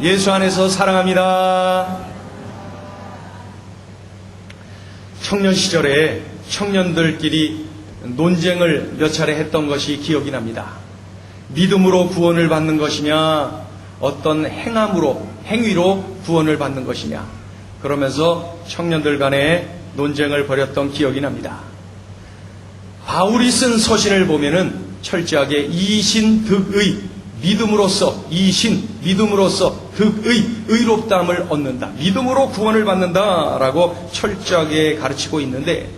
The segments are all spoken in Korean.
예수 안에서 사랑합니다. 청년 시절에 청년들끼리 논쟁을 몇 차례 했던 것이 기억이 납니다. 믿음으로 구원을 받는 것이냐, 어떤 행위로 구원을 받는 것이냐, 그러면서 청년들 간에 논쟁을 벌였던 기억이 납니다. 바울이 쓴 서신을 보면은 철저하게 이신득의, 믿음으로써 득의, 의롭다함을 얻는다, 믿음으로 구원을 받는다라고 철저하게 가르치고 있는데,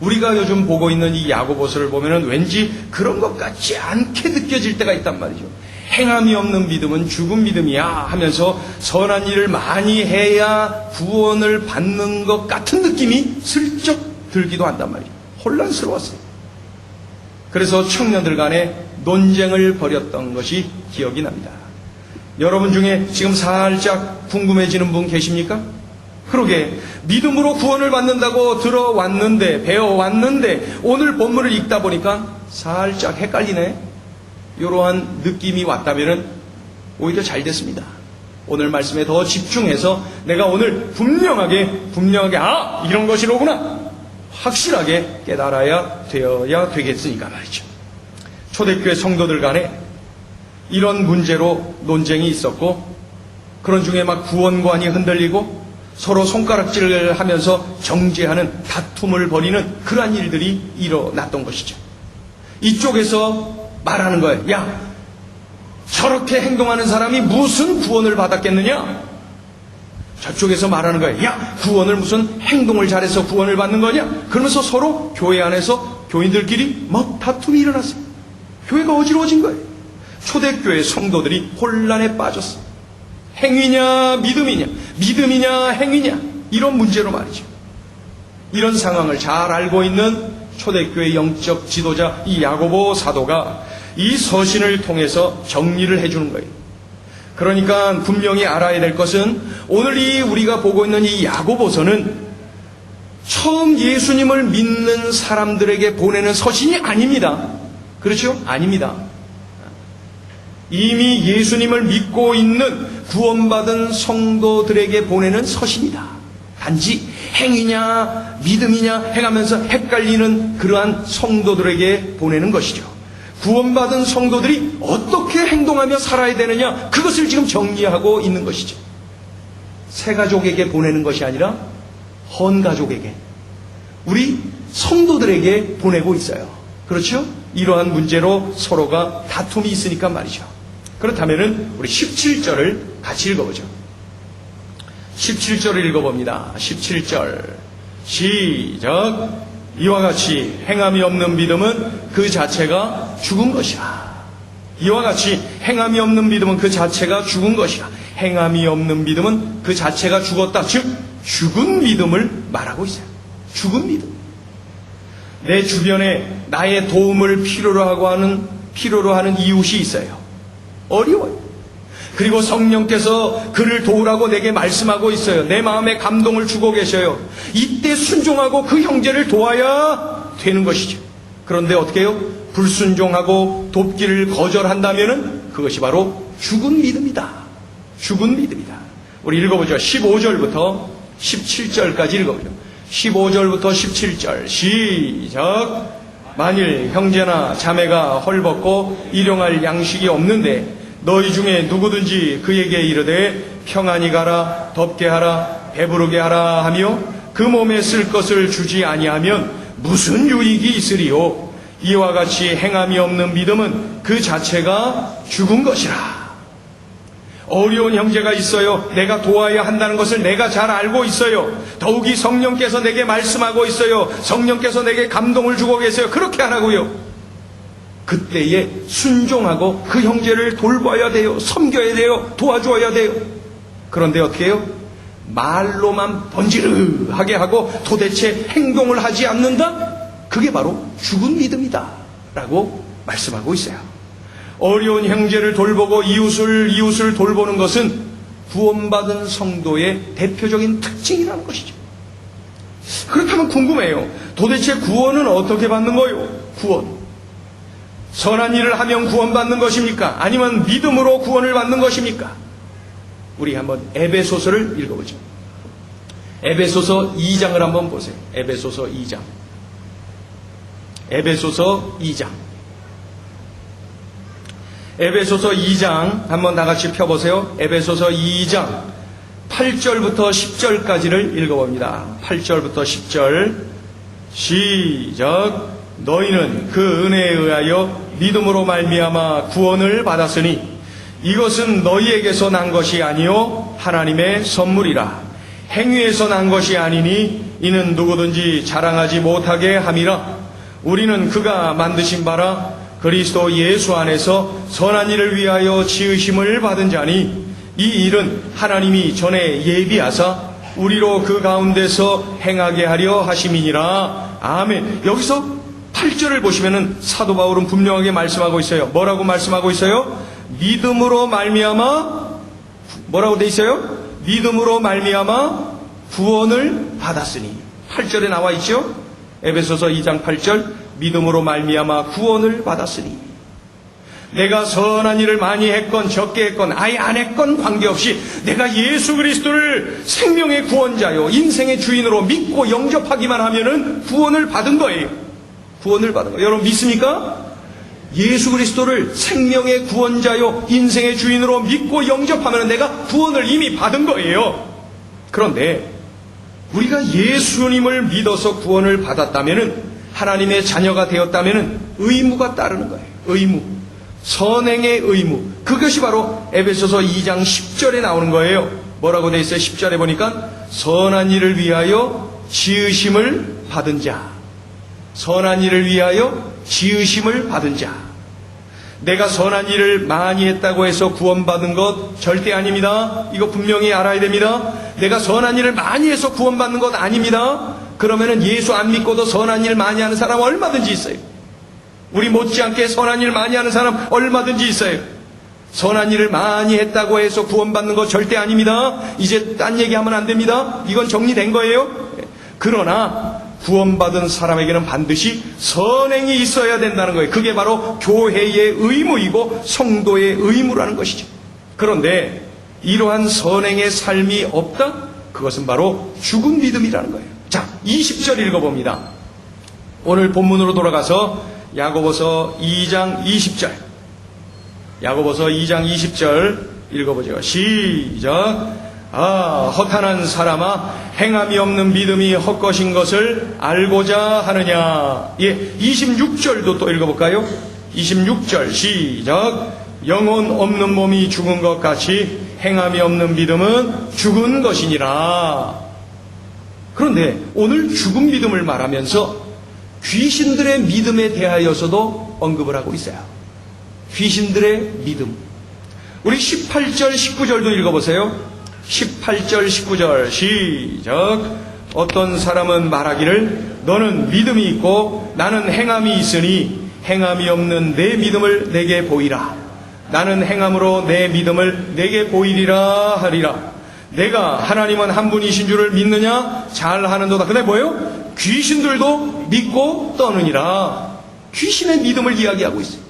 우리가 요즘 보고 있는 이 야고보서를 보면은 왠지 그런 것 같지 않게 느껴질 때가 있단 말이죠. 행함이 없는 믿음은 죽은 믿음이야 하면서 선한 일을 많이 해야 구원을 받는 것 같은 느낌이 슬쩍 들기도 한단 말이죠. 혼란스러웠어요. 그래서 청년들 간에 논쟁을 벌였던 것이 기억이 납니다. 여러분 중에 지금 살짝 궁금해지는 분 계십니까? 그러게, 믿음으로 구원을 받는다고 들어왔는데, 배워왔는데, 오늘 본문을 읽다 보니까 살짝 헷갈리네, 이러한 느낌이 왔다면 오히려 잘 됐습니다. 오늘 말씀에 더 집중해서 내가 오늘 분명하게 이런 것이로구나 확실하게 깨달아야 되겠으니까 말이죠. 초대교회 성도들 간에 이런 문제로 논쟁이 있었고, 그런 중에 막 구원관이 흔들리고 서로 손가락질을 하면서 정죄하는, 다툼을 벌이는 그러한 일들이 일어났던 것이죠. 이쪽에서 말하는 거예요. 야, 저렇게 행동하는 사람이 무슨 구원을 받았겠느냐? 저쪽에서 말하는 거예요. 야, 구원을 무슨 행동을 잘해서 구원을 받는 거냐? 그러면서 서로 교회 안에서 교인들끼리 막 다툼이 일어났어요. 교회가 어지러워진 거예요. 초대교회 성도들이 혼란에 빠졌어요. 행위냐 믿음이냐, 믿음이냐 행위냐, 이런 문제로 말이죠. 이런 상황을 잘 알고 있는 초대교회 영적 지도자 이 야고보 사도가 이 서신을 통해서 정리를 해주는 거예요. 그러니까 분명히 알아야 될 것은, 오늘 우리가 보고 있는 이 야고보서는 처음 예수님을 믿는 사람들에게 보내는 서신이 아닙니다. 그렇죠? 아닙니다. 이미 예수님을 믿고 있는 구원받은 성도들에게 보내는 서신이다. 단지 행위냐 믿음이냐 해가면서 헷갈리는 그러한 성도들에게 보내는 것이죠. 구원받은 성도들이 어떻게 행동하며 살아야 되느냐, 그것을 지금 정리하고 있는 것이죠. 새 가족에게 보내는 것이 아니라 헌 가족에게, 우리 성도들에게 보내고 있어요. 그렇죠? 이러한 문제로 서로가 다툼이 있으니까 말이죠. 그렇다면은 우리 17절을 같이 읽어보죠. 17절을 읽어봅니다. 17절 시작. 이와 같이 행함이 없는 믿음은 그 자체가 죽은 것이라. 이와 같이 행함이 없는 믿음은 그 자체가 죽은 것이라. 행함이 없는 믿음은 그 자체가 죽었다. 즉 죽은 믿음을 말하고 있어요. 죽은 믿음. 내 주변에 나의 도움을 필요로 하는 이웃이 있어요. 어려워요. 그리고 성령께서 그를 도우라고 내게 말씀하고 있어요. 내 마음에 감동을 주고 계셔요. 이때 순종하고 그 형제를 도와야 되는 것이죠. 그런데 어떻게 해요? 불순종하고 돕기를 거절한다면은 그것이 바로 죽은 믿음이다. 죽은 믿음이다. 우리 읽어보죠. 15절부터 17절까지 읽어보죠. 15절부터 17절 시작. 만일 형제나 자매가 헐벗고 일용할 양식이 없는데 너희 중에 누구든지 그에게 이르되 평안히 가라, 덥게 하라, 배부르게 하라 하며 그 몸에 쓸 것을 주지 아니하면 무슨 유익이 있으리요? 이와 같이 행함이 없는 믿음은 그 자체가 죽은 것이라. 어려운 형제가 있어요. 내가 도와야 한다는 것을 내가 잘 알고 있어요. 더욱이 성령께서 내게 말씀하고 있어요. 성령께서 내게 감동을 주고 계세요. 그렇게 하라고요. 그때에 순종하고 그 형제를 돌봐야 돼요. 섬겨야 돼요. 도와줘야 돼요. 그런데 어떻게 해요? 말로만 번지르하게 하고 도대체 행동을 하지 않는다? 그게 바로 죽은 믿음이다 라고 말씀하고 있어요. 어려운 형제를 돌보고 이웃을 돌보는 것은 구원받은 성도의 대표적인 특징이라는 것이죠. 그렇다면 궁금해요. 도대체 구원은 어떻게 받는 거요? 구원. 선한 일을 하면 구원받는 것입니까? 아니면 믿음으로 구원을 받는 것입니까? 우리 한번 에베소서를 읽어보죠. 에베소서 2장을 한번 보세요. 에베소서 2장. 에베소서 2장. 에베소서 2장 한번 다 같이 펴보세요. 에베소서 2장 8절부터 10절까지를 읽어봅니다. 8절부터 10절 시작. 너희는 그 은혜에 의하여 믿음으로 말미암아 구원을 받았으니 이것은 너희에게서 난 것이 아니요 하나님의 선물이라. 행위에서 난 것이 아니니 이는 누구든지 자랑하지 못하게 함이라. 우리는 그가 만드신 바라 그리스도 예수 안에서 선한 일을 위하여 지으심을 받은 자니 이 일은 하나님이 전에 예비하사 우리로 그 가운데서 행하게 하려 하심이니라. 아멘. 여기서 8절을 보시면은 사도 바울은 분명하게 말씀하고 있어요. 뭐라고 말씀하고 있어요? 믿음으로 말미암아 뭐라고 돼 있어요? 믿음으로 말미암아 구원을 받았으니. 8절에 나와 있죠? 에베소서 2장 8절 믿음으로 말미암아 구원을 받았으니. 내가 선한 일을 많이 했건 적게 했건 아예 안 했건 관계없이 내가 예수 그리스도를 생명의 구원자요 인생의 주인으로 믿고 영접하기만 하면은 구원을 받은 거예요. 구원을 받은 거예요. 여러분 믿습니까? 예수 그리스도를 생명의 구원자요 인생의 주인으로 믿고 영접하면 내가 구원을 이미 받은 거예요. 그런데 우리가 예수님을 믿어서 구원을 받았다면은 하나님의 자녀가 되었다면은 의무가 따르는 거예요. 의무. 선행의 의무. 그것이 바로 에베소서 2장 10절에 나오는 거예요. 뭐라고 돼 있어요? 10절에 보니까 선한 일을 위하여 지으심을 받은 자. 선한 일을 위하여 지으심을 받은 자. 내가 선한 일을 많이 했다고 해서 구원받은 것 절대 아닙니다. 이거 분명히 알아야 됩니다. 내가 선한 일을 많이 해서 구원받는 것 아닙니다. 그러면은 예수 안 믿고도 선한 일 많이 하는 사람 얼마든지 있어요. 우리 못지않게 선한 일 많이 하는 사람 얼마든지 있어요. 선한 일을 많이 했다고 해서 구원받는 것 절대 아닙니다. 이제 딴 얘기하면 안 됩니다. 이건 정리된 거예요. 그러나 구원받은 사람에게는 반드시 선행이 있어야 된다는 거예요. 그게 바로 교회의 의무이고 성도의 의무라는 것이죠. 그런데 이러한 선행의 삶이 없다? 그것은 바로 죽은 믿음이라는 거예요. 자, 20절 읽어봅니다. 오늘 본문으로 돌아가서 야고보서 2장 20절. 야고보서 2장 20절 읽어보죠. 시작. 허탄한 사람아, 행함이 없는 믿음이 헛것인 것을 알고자 하느냐. 예, 26절도 또 읽어볼까요? 26절 시작. 영혼 없는 몸이 죽은 것 같이 행함이 없는 믿음은 죽은 것이니라. 그런데 오늘 죽은 믿음을 말하면서 귀신들의 믿음에 대하여서도 언급을 하고 있어요. 귀신들의 믿음. 우리 18절 19절도 읽어보세요. 18절 19절 시작. 어떤 사람은 말하기를 너는 믿음이 있고 나는 행함이 있으니 행함이 없는 내 믿음을 내게 보이라. 나는 행함으로 내 믿음을 내게 보이리라 하리라. 내가 하나님은 한 분이신 줄을 믿느냐? 잘하는도다. 근데 뭐예요? 귀신들도 믿고 떠느니라. 귀신의 믿음을 이야기하고 있어요.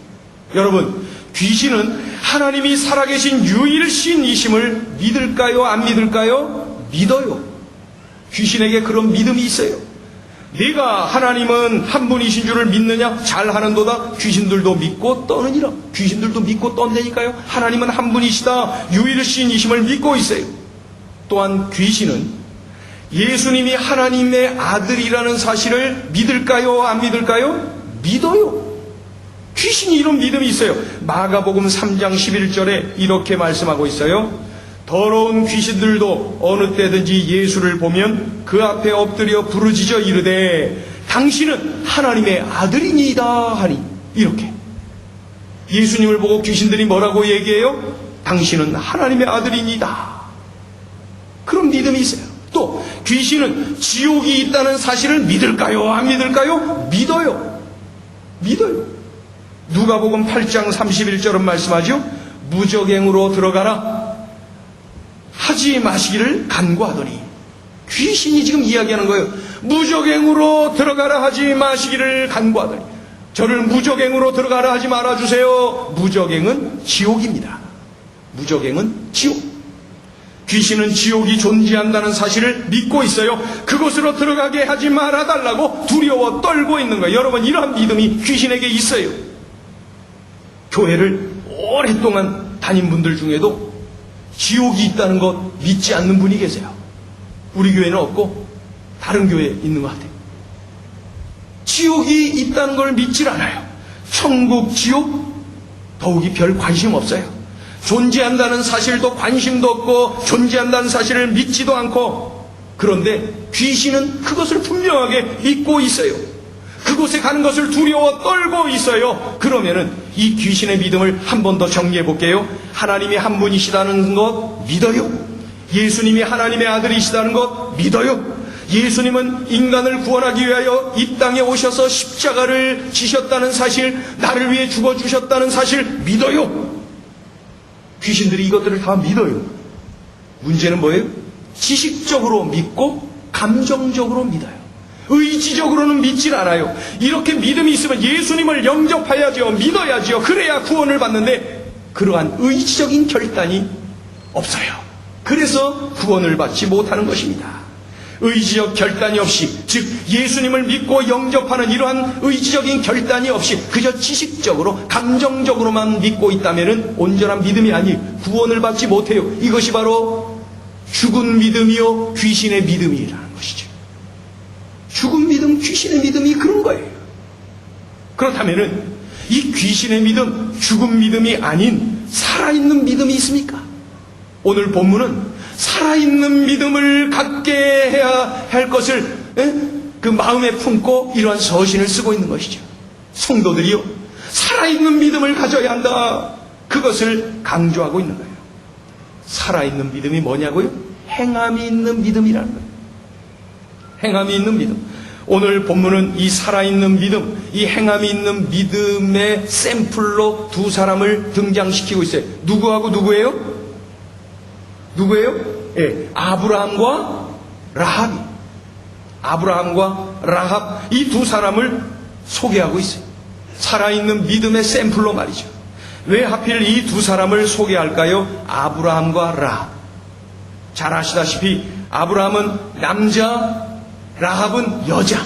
여러분, 귀신은 하나님이 살아계신 유일신이심을 믿을까요? 안 믿을까요? 믿어요. 귀신에게 그런 믿음이 있어요. 네가 하나님은 한 분이신 줄을 믿느냐? 잘하는도다. 귀신들도 믿고 떠느니라. 귀신들도 믿고 떤다니까요. 하나님은 한 분이시다. 유일신이심을 믿고 있어요. 또한 귀신은 예수님이 하나님의 아들이라는 사실을 믿을까요? 안 믿을까요? 믿어요. 귀신이 이런 믿음이 있어요. 마가복음 3장 11절에 이렇게 말씀하고 있어요. 더러운 귀신들도 어느 때든지 예수를 보면 그 앞에 엎드려 부르짖어 이르되 당신은 하나님의 아들이니이다 하니. 이렇게 예수님을 보고 귀신들이 뭐라고 얘기해요? 당신은 하나님의 아들이니이다. 그런 믿음이 있어요. 또 귀신은 지옥이 있다는 사실을 믿을까요? 안 믿을까요? 믿어요. 믿어요. 누가복음 8장 31절은 말씀하죠. 무적행으로 들어가라 하지 마시기를 간구하더니. 귀신이 지금 이야기하는 거예요. 무적행으로 들어가라 하지 마시기를 간구하더니. 저를 무적행으로 들어가라 하지 말아주세요. 무적행은 지옥입니다. 무적행은 지옥. 귀신은 지옥이 존재한다는 사실을 믿고 있어요. 그곳으로 들어가게 하지 말아달라고 두려워 떨고 있는 거예요. 여러분, 이러한 믿음이 귀신에게 있어요. 교회를 오랫동안 다닌 분들 중에도 지옥이 있다는 것 믿지 않는 분이 계세요. 우리 교회는 없고 다른 교회에 있는 것 같아요. 지옥이 있다는 걸 믿질 않아요. 천국, 지옥 더욱이 별 관심 없어요. 존재한다는 사실도 관심도 없고 존재한다는 사실을 믿지도 않고, 그런데 귀신은 그것을 분명하게 믿고 있어요. 그곳에 가는 것을 두려워 떨고 있어요. 그러면은 이 귀신의 믿음을 한 번 더 정리해 볼게요. 하나님이 한 분이시다는 것 믿어요. 예수님이 하나님의 아들이시다는 것 믿어요. 예수님은 인간을 구원하기 위하여 이 땅에 오셔서 십자가를 지셨다는 사실, 나를 위해 죽어주셨다는 사실 믿어요. 귀신들이 이것들을 다 믿어요. 문제는 뭐예요? 지식적으로 믿고 감정적으로 믿어요. 의지적으로는 믿질 않아요. 이렇게 믿음이 있으면 예수님을 영접해야죠. 믿어야죠. 그래야 구원을 받는데 그러한 의지적인 결단이 없어요. 그래서 구원을 받지 못하는 것입니다. 의지적 결단이 없이, 즉 예수님을 믿고 영접하는 이러한 의지적인 결단이 없이 그저 지식적으로 감정적으로만 믿고 있다면 온전한 믿음이 아니 구원을 받지 못해요. 이것이 바로 죽은 믿음이요 귀신의 믿음이라는 것이죠. 죽은 믿음, 귀신의 믿음이 그런 거예요. 그렇다면 이 귀신의 믿음, 죽은 믿음이 아닌 살아있는 믿음이 있습니까? 오늘 본문은 살아있는 믿음을 갖게 해야 할 것을 그 마음에 품고 이러한 서신을 쓰고 있는 것이죠. 성도들이요, 살아있는 믿음을 가져야 한다. 그것을 강조하고 있는 거예요. 살아있는 믿음이 뭐냐고요? 행함이 있는 믿음이라는 거예요. 행함이 있는 믿음. 오늘 본문은 이 살아있는 믿음, 이 행함이 있는 믿음의 샘플로 두 사람을 등장시키고 있어요. 누구하고 누구예요? 누구예요? 예, 아브라함과 라합이. 아브라함과 라합, 이 두 사람을 소개하고 있어요. 살아있는 믿음의 샘플로 말이죠. 왜 하필 이 두 사람을 소개할까요? 아브라함과 라합. 잘 아시다시피 아브라함은 남자, 라합은 여자.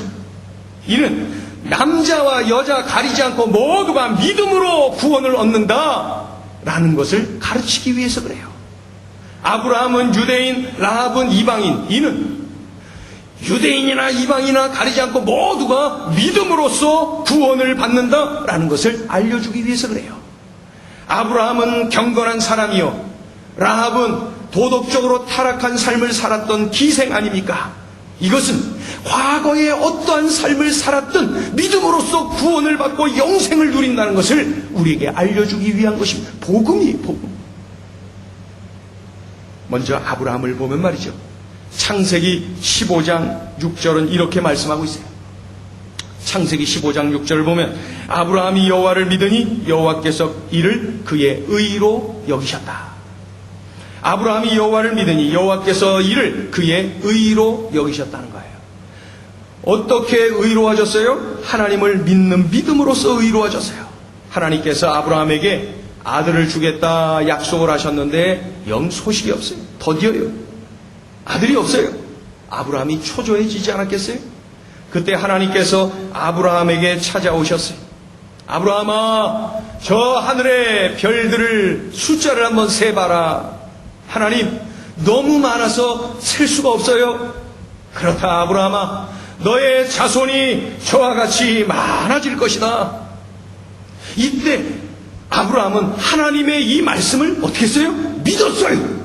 이는 남자와 여자 가리지 않고 모두가 믿음으로 구원을 얻는다라는 것을 가르치기 위해서 그래요. 아브라함은 유대인, 라합은 이방인. 이는 유대인이나 이방인이나 가리지 않고 모두가 믿음으로써 구원을 받는다라는 것을 알려주기 위해서 그래요. 아브라함은 경건한 사람이요, 라합은 도덕적으로 타락한 삶을 살았던 기생 아닙니까? 이것은 과거에 어떠한 삶을 살았든 믿음으로써 구원을 받고 영생을 누린다는 것을 우리에게 알려주기 위한 것입니다. 복음이에요, 복음. 먼저 아브라함을 보면 말이죠. 창세기 15장 6절은 이렇게 말씀하고 있어요. 창세기 15장 6절을 보면 아브라함이 여호와를 믿으니 여호와께서 이를 그의 의로 여기셨다. 아브라함이 여호와를 믿으니 여호와께서 이를 그의 의로 여기셨다는 거예요. 어떻게 의로워졌어요? 하나님을 믿는 믿음으로써 의로워졌어요. 하나님께서 아브라함에게 아들을 주겠다 약속을 하셨는데 영 소식이 없어요. 더디어요. 아들이 없어요. 아브라함이 초조해지지 않았겠어요? 그때 하나님께서 아브라함에게 찾아오셨어요. 아브라함아, 저 하늘의 별들을 숫자를 한번 세봐라. 하나님, 너무 많아서 셀 수가 없어요. 그렇다 아브라함아, 너의 자손이 저와 같이 많아질 것이다. 이때 아브라함은 하나님의 이 말씀을 어떻게 했어요? 믿었어요.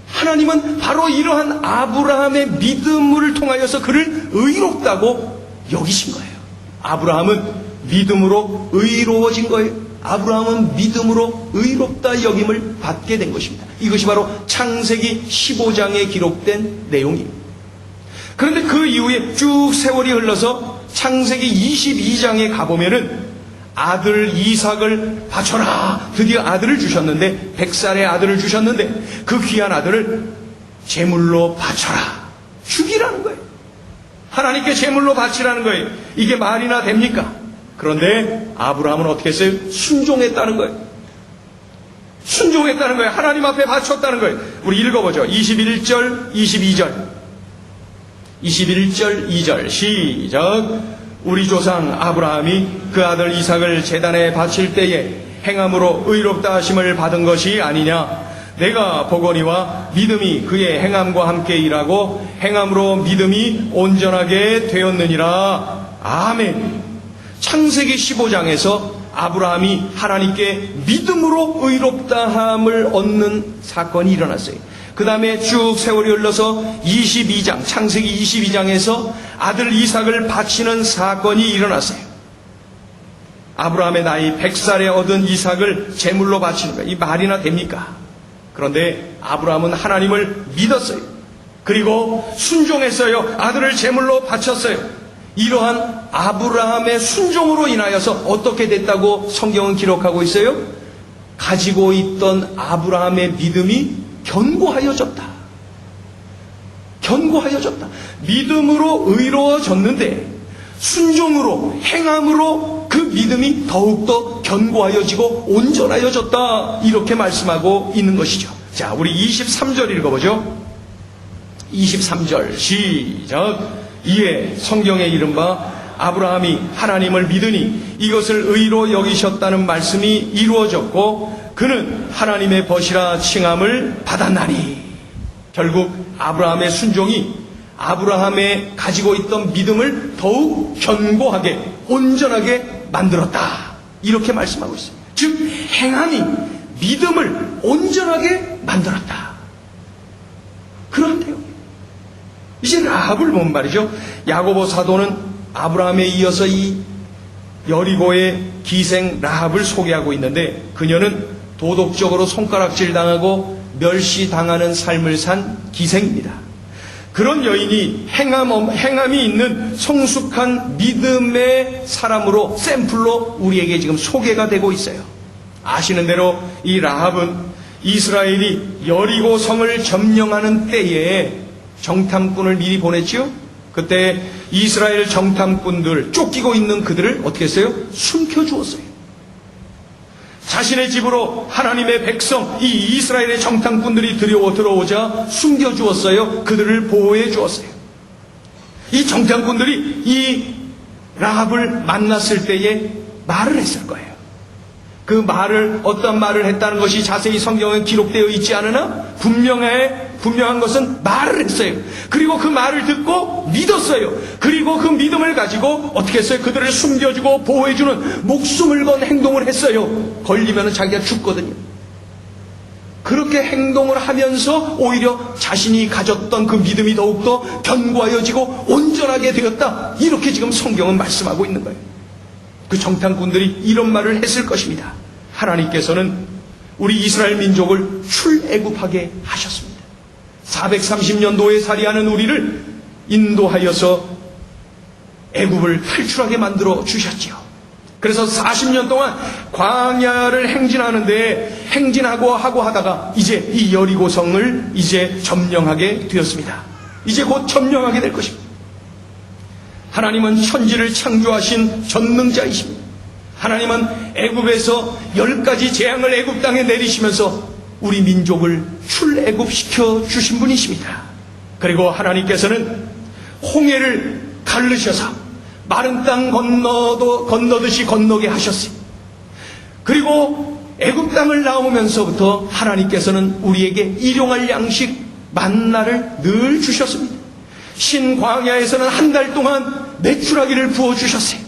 하나님은 바로 이러한 아브라함의 믿음을 통하여서 그를 의롭다고 여기신 거예요. 아브라함은 믿음으로 의로워진 거예요. 아브라함은 믿음으로 의롭다 여김을 받게 된 것입니다. 이것이 바로 창세기 15장에 기록된 내용입니다. 그런데 그 이후에 쭉 세월이 흘러서 창세기 22장에 가보면은 아들 이삭을 바쳐라. 드디어 아들을 주셨는데, 100살의 아들을 주셨는데 그 귀한 아들을 제물로 바쳐라. 죽이라는 거예요. 하나님께 제물로 바치라는 거예요. 이게 말이나 됩니까? 그런데 아브라함은 어떻게 했어요? 순종했다는 거예요. 순종했다는 거예요. 하나님 앞에 바쳤다는 거예요. 우리 읽어보죠. 21절, 22절. 21절, 2절. 시작. 우리 조상 아브라함이 그 아들 이삭을 제단에 바칠 때에 행함으로 의롭다 하심을 받은 것이 아니냐. 내가 보거니와 믿음이 그의 행함과 함께 일하고 행함으로 믿음이 온전하게 되었느니라. 아멘. 창세기 15장에서 아브라함이 하나님께 믿음으로 의롭다함을 얻는 사건이 일어났어요. 그 다음에 쭉 세월이 흘러서 22장, 창세기 22장에서 아들 이삭을 바치는 사건이 일어났어요. 아브라함의 나이 100살에 얻은 이삭을 제물로 바치는 거예요. 이 말이나 됩니까? 그런데 아브라함은 하나님을 믿었어요. 그리고 순종했어요. 아들을 제물로 바쳤어요. 이러한 아브라함의 순종으로 인하여서 어떻게 됐다고 성경은 기록하고 있어요? 가지고 있던 아브라함의 믿음이 견고하여졌다. 견고하여졌다. 믿음으로 의로워졌는데 순종으로 행함으로 그 믿음이 더욱더 견고하여지고 온전하여졌다. 이렇게 말씀하고 있는 것이죠. 자, 우리 23절 읽어보죠. 23절 시작. 이에 성경에 이른바 아브라함이 하나님을 믿으니 이것을 의로 여기셨다는 말씀이 이루어졌고 그는 하나님의 벗이라 칭함을 받았나니. 결국 아브라함의 순종이 아브라함의 가지고 있던 믿음을 더욱 견고하게 온전하게 만들었다. 이렇게 말씀하고 있어요. 즉 행함이 믿음을 온전하게 만들었다. 그런데요, 이제 라합을 본 말이죠. 야고보 사도는 아브라함에 이어서 이 여리고의 기생 라합을 소개하고 있는데 그녀는 도덕적으로 손가락질 당하고 멸시당하는 삶을 산 기생입니다. 그런 여인이 행함이 있는 성숙한 믿음의 사람으로 샘플로 우리에게 지금 소개가 되고 있어요. 아시는 대로 이 라합은 이스라엘이 여리고 성을 점령하는 때에 정탐꾼을 미리 보냈지요. 그때 이스라엘 정탐꾼들 쫓기고 있는 그들을 어떻게 했어요? 숨겨주었어요. 자신의 집으로 하나님의 백성 이 이스라엘의 정탐꾼들이 들어오자 숨겨주었어요. 그들을 보호해 주었어요. 이 정탐꾼들이 이 라합을 만났을 때에 말을 했을 거예요. 그 말을 어떤 말을 했다는 것이 자세히 성경에 기록되어 있지 않으나 분명한 것은 말을 했어요. 그리고 그 말을 듣고 믿었어요. 그리고 그 믿음을 가지고 어떻게 했어요? 그들을 숨겨주고 보호해주는 목숨을 건 행동을 했어요. 걸리면 자기가 죽거든요. 그렇게 행동을 하면서 오히려 자신이 가졌던 그 믿음이 더욱더 견고하여지고 온전하게 되었다. 이렇게 지금 성경은 말씀하고 있는 거예요. 그 정탐꾼들이 이런 말을 했을 것입니다. 하나님께서는 우리 이스라엘 민족을 출애굽하게 하셨습니다. 430년 살이하는 우리를 인도하여서 애굽을 탈출하게 만들어 주셨지요. 그래서 40년 동안 광야를 행진하고 하다가 이제 이 여리고성을 이제 점령하게 되었습니다. 이제 곧 점령하게 될 것입니다. 하나님은 천지를 창조하신 전능자이십니다. 하나님은 애굽에서 10가지 재앙을 애굽 땅에 내리시면서 우리 민족을 출애굽시켜 주신 분이십니다. 그리고 하나님께서는 홍해를 가르셔서 마른 땅 건너듯이 건너게 하셨어요. 그리고 애굽 땅을 나오면서부터 하나님께서는 우리에게 일용할 양식 만나를 늘 주셨습니다. 신광야에서는 한 달 동안 메추라기를 부어주셨어요.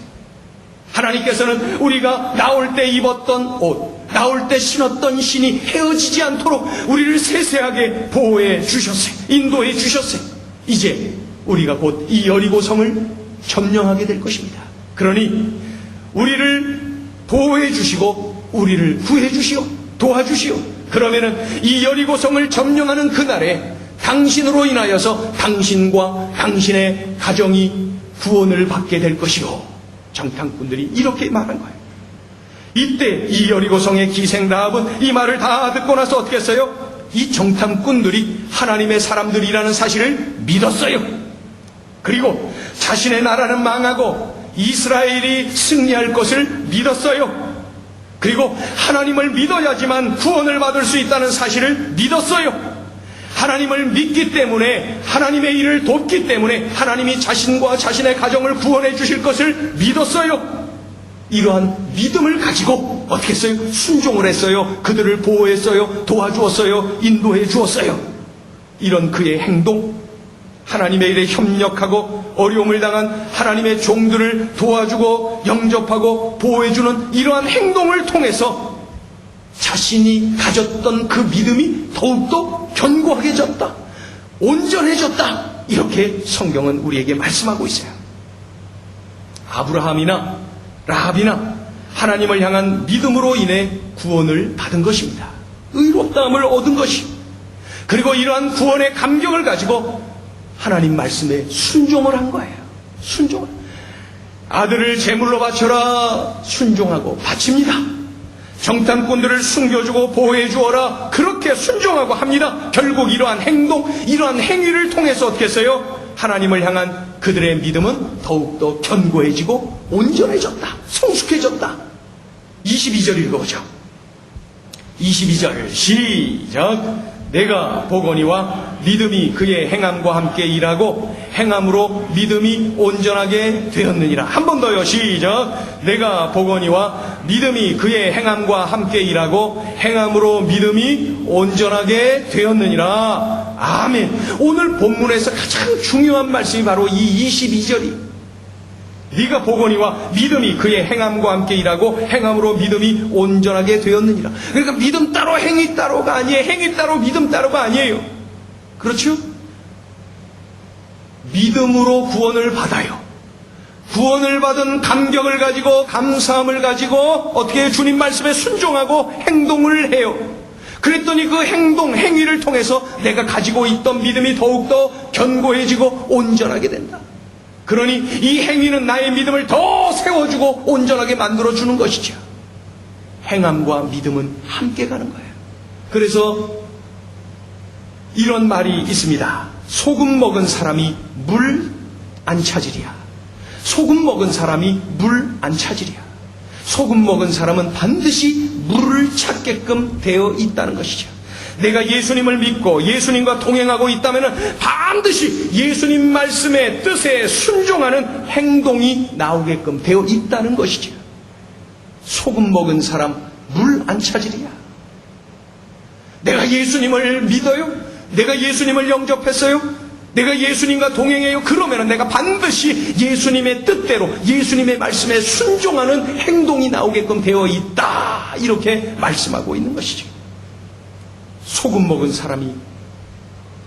하나님께서는 우리가 나올 때 입었던 옷, 나올 때 신었던 신이 헤어지지 않도록 우리를 세세하게 보호해 주셨어요. 인도해 주셨어요. 이제 우리가 곧 이 여리고성을 점령하게 될 것입니다. 그러니 우리를 보호해 주시고 우리를 구해 주시오, 도와주시오. 그러면은 이 여리고성을 점령하는 그날에 당신으로 인하여서 당신과 당신의 가정이 구원을 받게 될 것이고, 정탐꾼들이 이렇게 말한 거예요. 이때 이 여리고성의 기생 라합은 이 말을 다 듣고 나서 어떻게 했어요? 이 정탐꾼들이 하나님의 사람들이라는 사실을 믿었어요. 그리고 자신의 나라는 망하고 이스라엘이 승리할 것을 믿었어요. 그리고 하나님을 믿어야지만 구원을 받을 수 있다는 사실을 믿었어요. 하나님을 믿기 때문에, 하나님의 일을 돕기 때문에 하나님이 자신과 자신의 가정을 구원해 주실 것을 믿었어요. 이러한 믿음을 가지고 어떻게 했어요? 순종을 했어요. 그들을 보호했어요. 도와주었어요. 인도해 주었어요. 이런 그의 행동, 하나님의 일에 협력하고 어려움을 당한 하나님의 종들을 도와주고 영접하고 보호해주는 이러한 행동을 통해서 자신이 가졌던 그 믿음이 더욱더 견고하게졌다, 온전해졌다, 이렇게 성경은 우리에게 말씀하고 있어요. 아브라함이나 라합이나 하나님을 향한 믿음으로 인해 구원을 받은 것입니다. 의롭다함을 얻은 것이, 그리고 이러한 구원의 감격을 가지고 하나님 말씀에 순종을 한 거예요. 순종을. 아들을 제물로 바쳐라, 순종하고 바칩니다. 정탐꾼들을 숨겨주고 보호해 주어라, 그렇게 순종하고 합니다. 결국 이러한 행동, 이러한 행위를 통해서 어떻게 했어요? 하나님을 향한 그들의 믿음은 더욱더 견고해지고 온전해졌다, 성숙해졌다. 22절 읽어보죠. 22절 시작. 내가 보거니와 믿음이 그의 행함과 함께 일하고 행함으로 믿음이 온전하게 되었느니라. 한 번 더요. 시작. 내가 보거니와 믿음이 그의 행함과 함께 일하고 행함으로 믿음이 온전하게 되었느니라. 아멘. 오늘 본문에서 가장 중요한 말씀이 바로 이 22절이, 네가 보거니와 믿음이 그의 행함과 함께 일하고 행함으로 믿음이 온전하게 되었느니라. 그러니까 믿음 따로 행위 따로가 아니에요. 행위 따로 믿음 따로가 아니에요. 그렇죠? 믿음으로 구원을 받아요. 구원을 받은 감격을 가지고, 감사함을 가지고 어떻게 주님 말씀에 순종하고 행동을 해요. 그랬더니 그 행동, 행위를 통해서 내가 가지고 있던 믿음이 더욱더 견고해지고 온전하게 된다. 그러니 이 행위는 나의 믿음을 더 세워주고 온전하게 만들어주는 것이죠. 행함과 믿음은 함께 가는 거예요. 그래서 이런 말이 있습니다. 소금 먹은 사람이 물 안 찾으리야. 소금 먹은 사람이 물 안 찾으리야. 소금 먹은 사람은 반드시 물을 찾게끔 되어 있다는 것이죠. 내가 예수님을 믿고 예수님과 동행하고 있다면 반드시 예수님 말씀의 뜻에 순종하는 행동이 나오게끔 되어 있다는 것이죠. 소금 먹은 사람 물 안 찾으리야. 내가 예수님을 믿어요? 내가 예수님을 영접했어요? 내가 예수님과 동행해요? 그러면 내가 반드시 예수님의 뜻대로 예수님의 말씀에 순종하는 행동이 나오게끔 되어 있다, 이렇게 말씀하고 있는 것이죠. 소금 먹은 사람이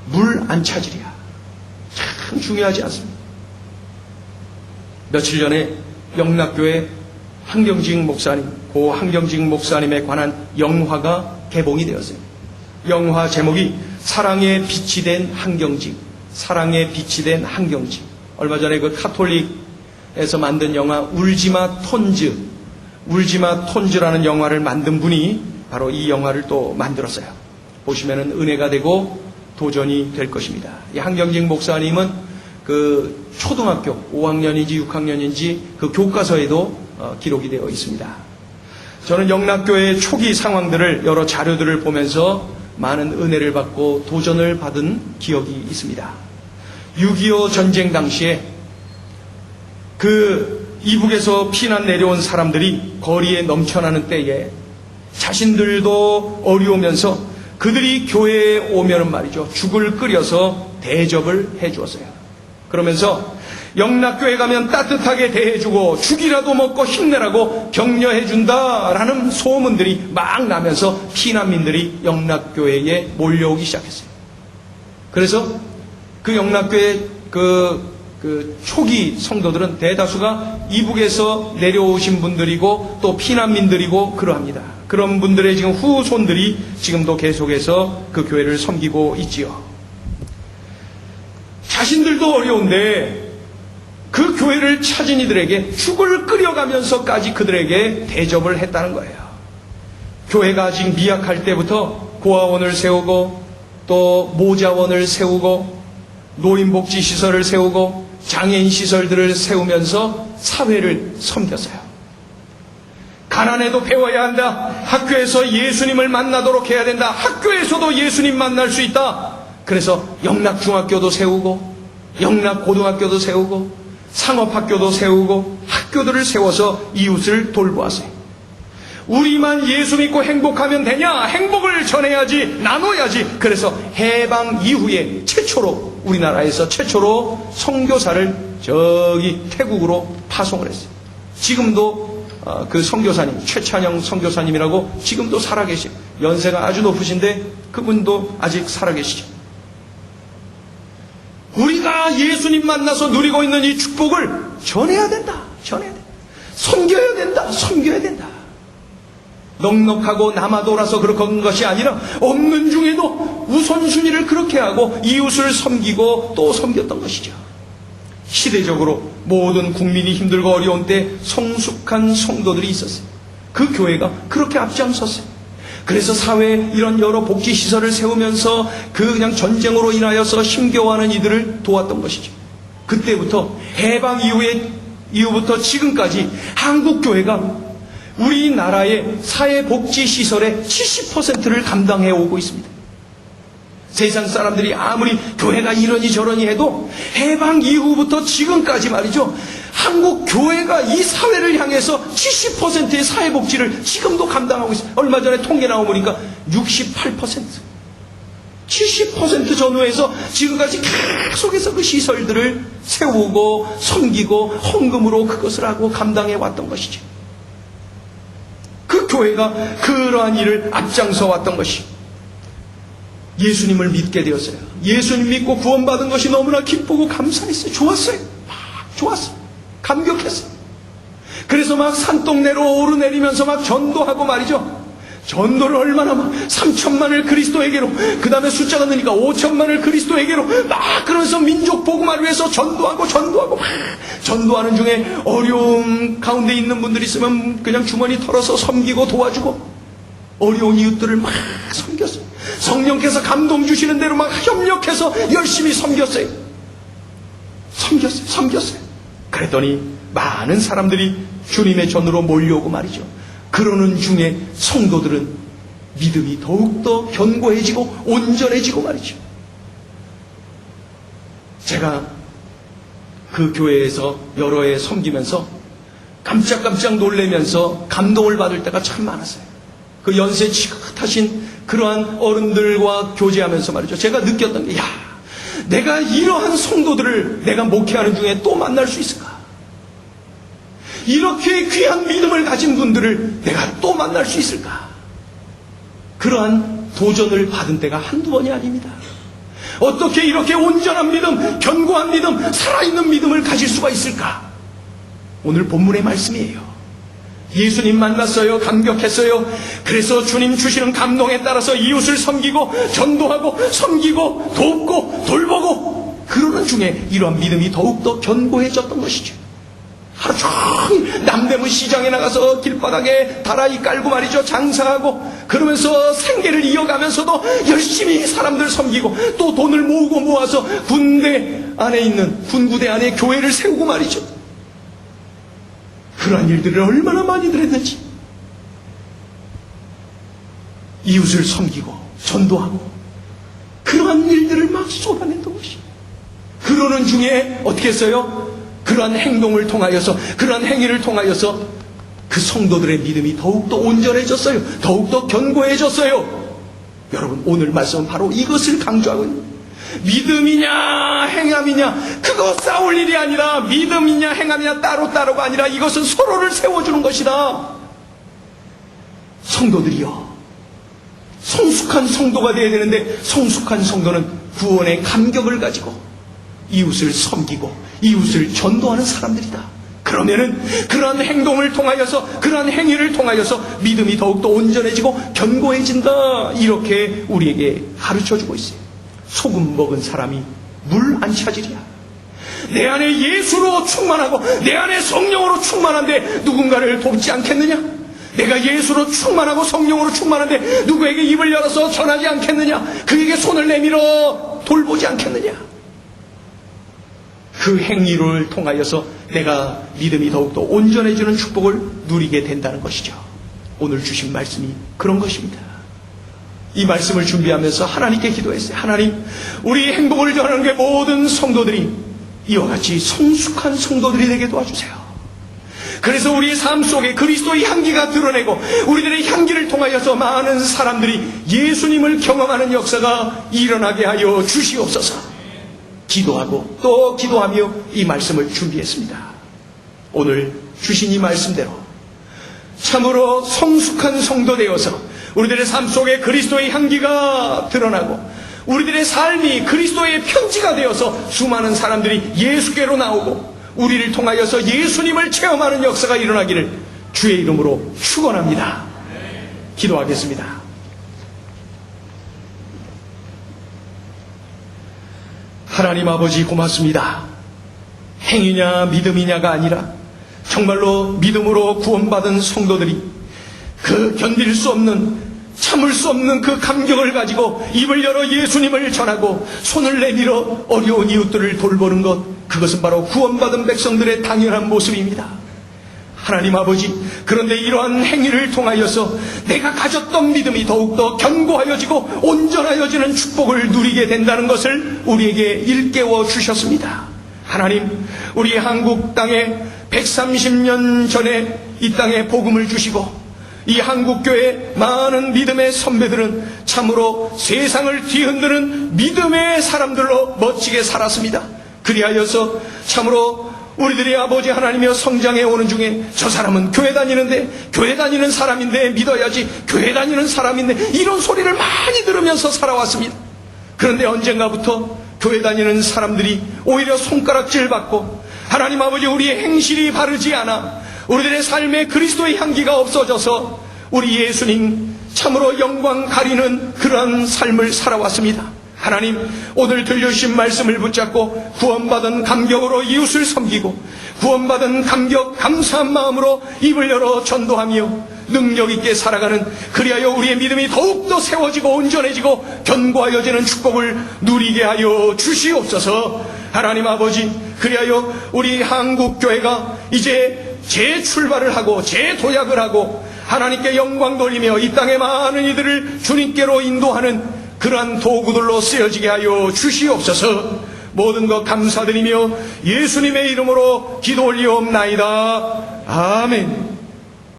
물 안 찾으랴. 참 중요하지 않습니까? 며칠 전에 영락교회 한경직 목사님, 고 한경직 목사님에 관한 영화가 개봉이 되었어요. 영화 제목이 사랑의 빛이 된 한경직, 사랑의 빛이 된 한경직. 얼마 전에 그 카톨릭에서 만든 영화 울지마 톤즈, 울지마 톤즈라는 영화를 만든 분이 바로 이 영화를 또 만들었어요. 보시면은 은혜가 되고 도전이 될 것입니다. 이 한경직 목사님은 그 초등학교 5학년인지 6학년인지 그 교과서에도 기록이 되어 있습니다. 저는 영락교회의 초기 상황들을, 여러 자료들을 보면서 많은 은혜를 받고 도전을 받은 기억이 있습니다. 6.25 전쟁 당시에 그 이북에서 피난 내려온 사람들이 거리에 넘쳐나는 때에 자신들도 어려우면서 그들이 교회에 오면은 말이죠, 죽을 끓여서 대접을 해 주었어요. 그러면서 영락교회 가면 따뜻하게 대해주고 죽이라도 먹고 힘내라고 격려해 준다라는 소문들이 막 나면서 피난민들이 영락교회에 몰려오기 시작했어요. 그래서 그 영락교회 그 초기 성도들은 대다수가 이북에서 내려오신 분들이고 또 피난민들이고 그러합니다. 그런 분들의 지금 후손들이 지금도 계속해서 그 교회를 섬기고 있지요. 자신들도 어려운데 그 교회를 찾은 이들에게 죽을 끓여가면서까지 그들에게 대접을 했다는 거예요. 교회가 아직 미약할 때부터 고아원을 세우고 또 모자원을 세우고 노인복지시설을 세우고 장애인 시설들을 세우면서 사회를 섬겼어요. 가난해도 배워야 한다. 학교에서 예수님을 만나도록 해야 된다. 학교에서도 예수님 만날 수 있다. 그래서 영락중학교도 세우고 영락고등학교도 세우고 상업학교도 세우고 학교들을 세워서 이웃을 돌보았어요. 우리만 예수 믿고 행복하면 되냐? 행복을 전해야지, 나눠야지. 그래서 해방 이후에 최초로, 우리나라에서 최초로 선교사를 저기 태국으로 파송을 했어요. 지금도 그 선교사님, 최찬영 선교사님이라고 지금도 살아계시고, 연세가 아주 높으신데 그분도 아직 살아계시죠. 우리가 예수님 만나서 누리고 있는 이 축복을 전해야 된다. 전해야 된다. 섬겨야 된다. 섬겨야 된다. 넉넉하고 남아돌아서 그런 것이 아니라 없는 중에도 우선순위를 그렇게 하고 이웃을 섬기고 또 섬겼던 것이죠. 시대적으로 모든 국민이 힘들고 어려운 때 성숙한 성도들이 있었어요. 그 교회가 그렇게 앞장섰어요. 그래서 사회에 이런 여러 복지시설을 세우면서 그냥 전쟁으로 인하여서 힘겨워하는 이들을 도왔던 것이죠. 그때부터 해방 이후부터 지금까지 한국교회가 우리나라의 사회복지시설의 70%를 감당해 오고 있습니다. 세상 사람들이 아무리 교회가 이러니 저러니 해도 해방 이후부터 지금까지 말이죠. 한국 교회가 이 사회를 향해서 70%의 사회복지를 지금도 감당하고 있어요. 얼마 전에 통계 나오니까 68%. 70% 전후에서 지금까지 계속해서 그 시설들을 세우고 섬기고 헌금으로 그것을 하고 감당해 왔던 것이죠. 그 교회가 그러한 일을 앞장서 왔던 것이 예수님을 믿게 되었어요. 예수님 믿고 구원받은 것이 너무나 기쁘고 감사했어요. 좋았어요. 좋았어요. 감격했어요. 그래서 막 산동네로 오르내리면서 막 전도하고 말이죠. 전도를 얼마나 막 3천만을 그리스도에게로, 그 다음에 숫자가 느니까 5천만을 그리스도에게로 막 그러면서 민족 복음을 위해서 전도하고 막 전도하는 중에 어려움 가운데 있는 분들이 있으면 그냥 주머니 털어서 섬기고 도와주고 어려운 이웃들을 막 섬겼어요. 성령께서 감동 주시는 대로 막 협력해서 열심히 섬겼어요. 섬겼어요. 그랬더니 많은 사람들이 주님의 전으로 몰려오고 말이죠. 그러는 중에 성도들은 믿음이 더욱더 견고해지고 온전해지고 말이죠. 제가 그 교회에서 여러 해 섬기면서 깜짝깜짝 놀라면서 감동을 받을 때가 참 많았어요. 그 연세 지긋하신 그러한 어른들과 교제하면서 말이죠. 제가 느꼈던 게, 내가 이러한 성도들을 내가 목회하는 중에 또 만날 수 있을까? 이렇게 귀한 믿음을 가진 분들을 내가 또 만날 수 있을까? 그러한 도전을 받은 때가 한두 번이 아닙니다. 어떻게 이렇게 온전한 믿음, 견고한 믿음, 살아있는 믿음을 가질 수가 있을까? 오늘 본문의 말씀이에요. 예수님 만났어요. 감격했어요. 그래서 주님 주시는 감동에 따라서 이웃을 섬기고 전도하고 섬기고 돕고 돌보고 그러는 중에 이러한 믿음이 더욱더 견고해졌던 것이죠. 하루 종일 남대문 시장에 나가서 길바닥에 다라이 깔고 말이죠. 장사하고 그러면서 생계를 이어가면서도 열심히 사람들 섬기고 또 돈을 모으고 모아서 군대 안에 있는 군부대 안에 교회를 세우고 말이죠. 그러한 일들을 얼마나 많이들 했는지. 이웃을 섬기고 전도하고 그러한 일들을 막 쏟아냈던 것이. 그러는 중에 어떻게 했어요? 그러한 행동을 통하여서, 그러한 행위를 통하여서 그 성도들의 믿음이 더욱더 온전해졌어요. 더욱더 견고해졌어요. 여러분, 오늘 말씀은 바로 이것을 강조하고 있는 거예요. 믿음이냐 행함이냐, 그거 싸울 일이 아니라 믿음이냐 행함이냐 따로따로가 아니라 이것은 서로를 세워주는 것이다. 성도들이요, 성숙한 성도가 되어야 되는데 성숙한 성도는 구원의 감격을 가지고 이웃을 섬기고 이웃을 전도하는 사람들이다. 그러면은 그러한 행동을 통하여서, 그러한 행위를 통하여서 믿음이 더욱더 온전해지고 견고해진다. 이렇게 우리에게 가르쳐주고 있어요. 소금 먹은 사람이 물 안 찾으랴. 내 안에 예수로 충만하고 내 안에 성령으로 충만한데 누군가를 돕지 않겠느냐? 내가 예수로 충만하고 성령으로 충만한데 누구에게 입을 열어서 전하지 않겠느냐? 그에게 손을 내밀어 돌보지 않겠느냐? 그 행위를 통하여서 내가 믿음이 더욱더 온전해지는 축복을 누리게 된다는 것이죠. 오늘 주신 말씀이 그런 것입니다. 이 말씀을 준비하면서 하나님께 기도했어요. 하나님, 우리 행복을 전하는 게 모든 성도들이 이와 같이 성숙한 성도들이 되게 도와주세요. 그래서 우리의 삶 속에 그리스도의 향기가 드러내고 우리들의 향기를 통하여서 많은 사람들이 예수님을 경험하는 역사가 일어나게 하여 주시옵소서. 기도하고 또 기도하며 이 말씀을 준비했습니다. 오늘 주신 이 말씀대로 참으로 성숙한 성도 되어서 우리들의 삶 속에 그리스도의 향기가 드러나고 우리들의 삶이 그리스도의 편지가 되어서 수많은 사람들이 예수께로 나오고 우리를 통하여서 예수님을 체험하는 역사가 일어나기를 주의 이름으로 축원합니다. 기도하겠습니다. 하나님 아버지 고맙습니다. 행위냐 믿음이냐가 아니라 정말로 믿음으로 구원받은 성도들이 그 견딜 수 없는 참을 수 없는 그 감격을 가지고 입을 열어 예수님을 전하고 손을 내밀어 어려운 이웃들을 돌보는 것, 그것은 바로 구원받은 백성들의 당연한 모습입니다. 하나님 아버지, 그런데 이러한 행위를 통하여서 내가 가졌던 믿음이 더욱더 견고하여지고 온전하여지는 축복을 누리게 된다는 것을 우리에게 일깨워 주셨습니다. 하나님, 우리 한국 땅에 130년 전에 이 땅에 복음을 주시고 이 한국교회 많은 믿음의 선배들은 참으로 세상을 뒤흔드는 믿음의 사람들로 멋지게 살았습니다. 그리하여서 참으로 우리들이 아버지 하나님이여 성장해 오는 중에 저 사람은 교회 다니는데 교회 다니는 사람인데 믿어야지, 교회 다니는 사람인데, 이런 소리를 많이 들으면서 살아왔습니다. 그런데 언젠가부터 교회 다니는 사람들이 오히려 손가락질 받고 하나님 아버지 우리의 행실이 바르지 않아 우리들의 삶에 그리스도의 향기가 없어져서 우리 예수님 참으로 영광 가리는 그런 삶을 살아왔습니다. 하나님, 오늘 들려주신 말씀을 붙잡고 구원받은 감격으로 이웃을 섬기고 구원받은 감격 감사한 마음으로 입을 열어 전도하며 능력 있게 살아가는, 그리하여 우리의 믿음이 더욱더 세워지고 온전해지고 견고하여지는 축복을 누리게 하여 주시옵소서. 하나님 아버지, 그리하여 우리 한국교회가 이제 재출발을 하고 재도약을 하고 하나님께 영광 돌리며 이 땅의 많은 이들을 주님께로 인도하는 그러한 도구들로 쓰여지게 하여 주시옵소서. 모든 것 감사드리며 예수님의 이름으로 기도 올리옵나이다. 아멘.